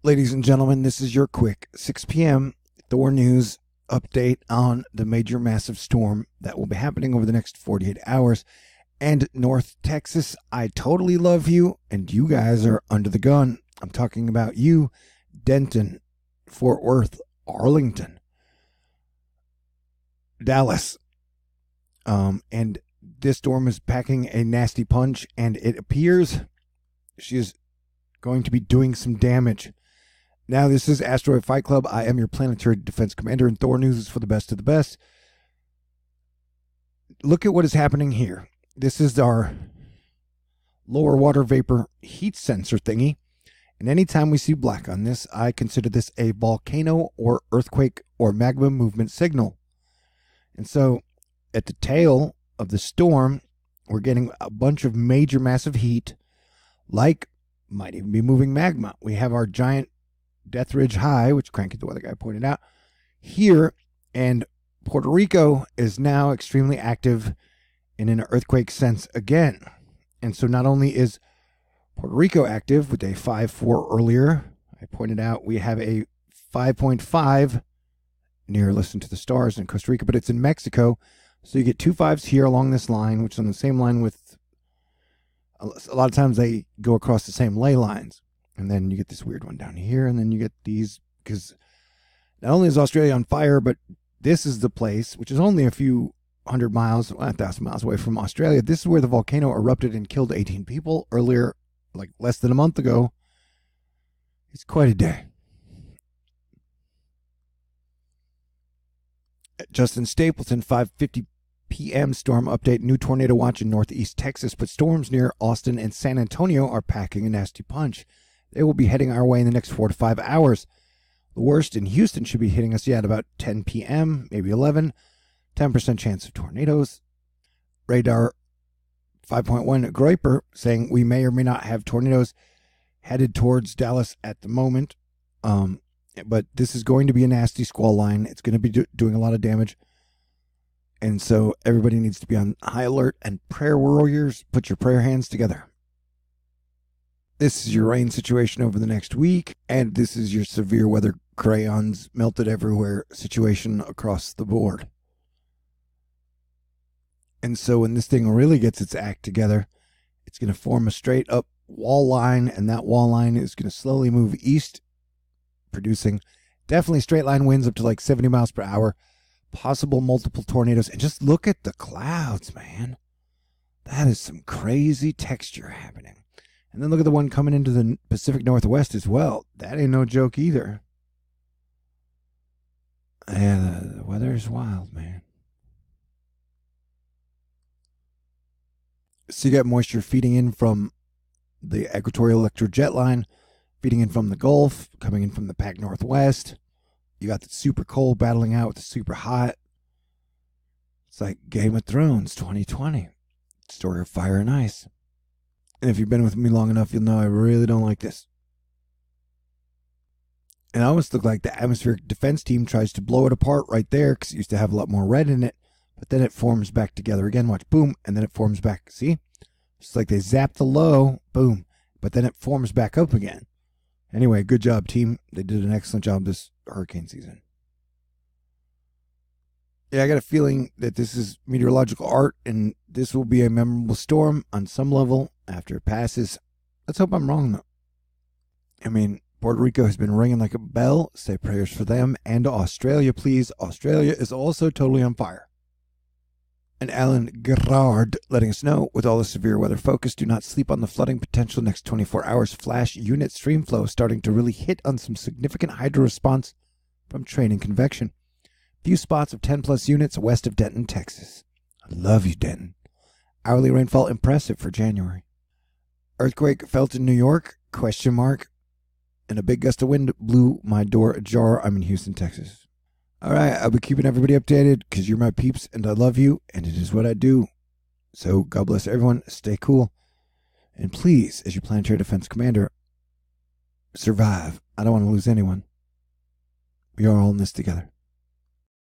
Ladies and gentlemen, this is your quick 6 p.m. THORnews update on the major massive storm that will be happening over the next 48 hours. And North Texas, I totally love you, and you guys are under the gun. I'm talking about you, Denton, Fort Worth, Arlington, Dallas. And this storm is packing a nasty punch, and it appears she is going to be doing some damage. Now, this is Asteroid Fight Club. I am your planetary defense commander, and THORnews is for the best of the best. Look at what is happening here. This is our lower water vapor heat sensor thingy. And anytime we see black on this, I consider this a volcano or earthquake or magma movement signal. And so at the tail of the storm, we're getting a bunch of major massive heat, like might even be moving magma. We have our giant Death Ridge High, which Cranky the weather guy pointed out here, and Puerto Rico is now extremely active in an earthquake sense again. And so not only is Puerto Rico active with a 5.4 earlier, I pointed out we have a 5.5 near Listen to the Stars in Costa Rica, but it's in Mexico. So you get 2 5s here along this line, which is on the same line with, a lot of times they go across the same ley lines. And then you get this weird one down here, and then you get these, because not only is Australia on fire, but this is the place, which is only a few 100 miles, 1,000 miles away from Australia. This is where the volcano erupted and killed 18 people earlier, like less than a month ago. It's quite a day. Justin Stapleton, 5:50 p.m. storm update. New tornado watch in northeast Texas, but storms near Austin and San Antonio are packing a nasty punch. They will be heading our way in the next 4 to 5 hours. The worst in Houston should be hitting us at about 10 p.m., maybe 11. 10% chance of tornadoes. Radar 5.1 Groiper saying we may or may not have tornadoes headed towards Dallas at the moment. But this is going to be a nasty squall line. It's going to be doing a lot of damage. And so everybody needs to be on high alert. And prayer warriors, put your prayer hands together. This is your rain situation over the next week. And this is your severe weather crayons melted everywhere situation across the board. And so when this thing really gets its act together, it's going to form a straight up wall line. And that wall line is going to slowly move east, producing definitely straight line winds up to like 70 miles per hour. Possible multiple tornadoes. And just look at the clouds, man. That is some crazy texture happening. And then look at the one coming into the Pacific Northwest as well. That ain't no joke either. Yeah, the weather is wild, man. So you got moisture feeding in from the equatorial electrojet line, feeding in from the Gulf, coming in from the Pac Northwest. You got the super cold battling out with the super hot. It's like Game of Thrones 2020. Story of fire and ice. And if you've been with me long enough, you'll know I really don't like this. And I almost look like the atmospheric defense team tries to blow it apart right there because it used to have a lot more red in it. But then it forms back together again. Watch, boom, and then it forms back. See? It's like they zap the low, boom, but then it forms back up again. Anyway, good job, team. They did an excellent job this hurricane season. Yeah, I got a feeling that this is meteorological art, and this will be a memorable storm on some level after it passes. Let's hope I'm wrong, though. I mean, Puerto Rico has been ringing like a bell. Say prayers for them. And Australia, please. Australia is also totally on fire. And Alan Gerard letting us know, with all the severe weather focus, do not sleep on the flooding potential next 24 hours. Flash unit stream flow starting to really hit on some significant hydro response from train and convection. Few spots of 10 plus units west of Denton, Texas. I love you, Denton. Hourly rainfall impressive for January. Earthquake felt in New York? ? And a big gust of wind blew my door ajar. I'm in Houston, Texas. All right, I'll be keeping everybody updated because you're my peeps and I love you and it is what I do. So God bless everyone. Stay cool. And please, as your planetary defense commander, survive. I don't want to lose anyone. We are all in this together.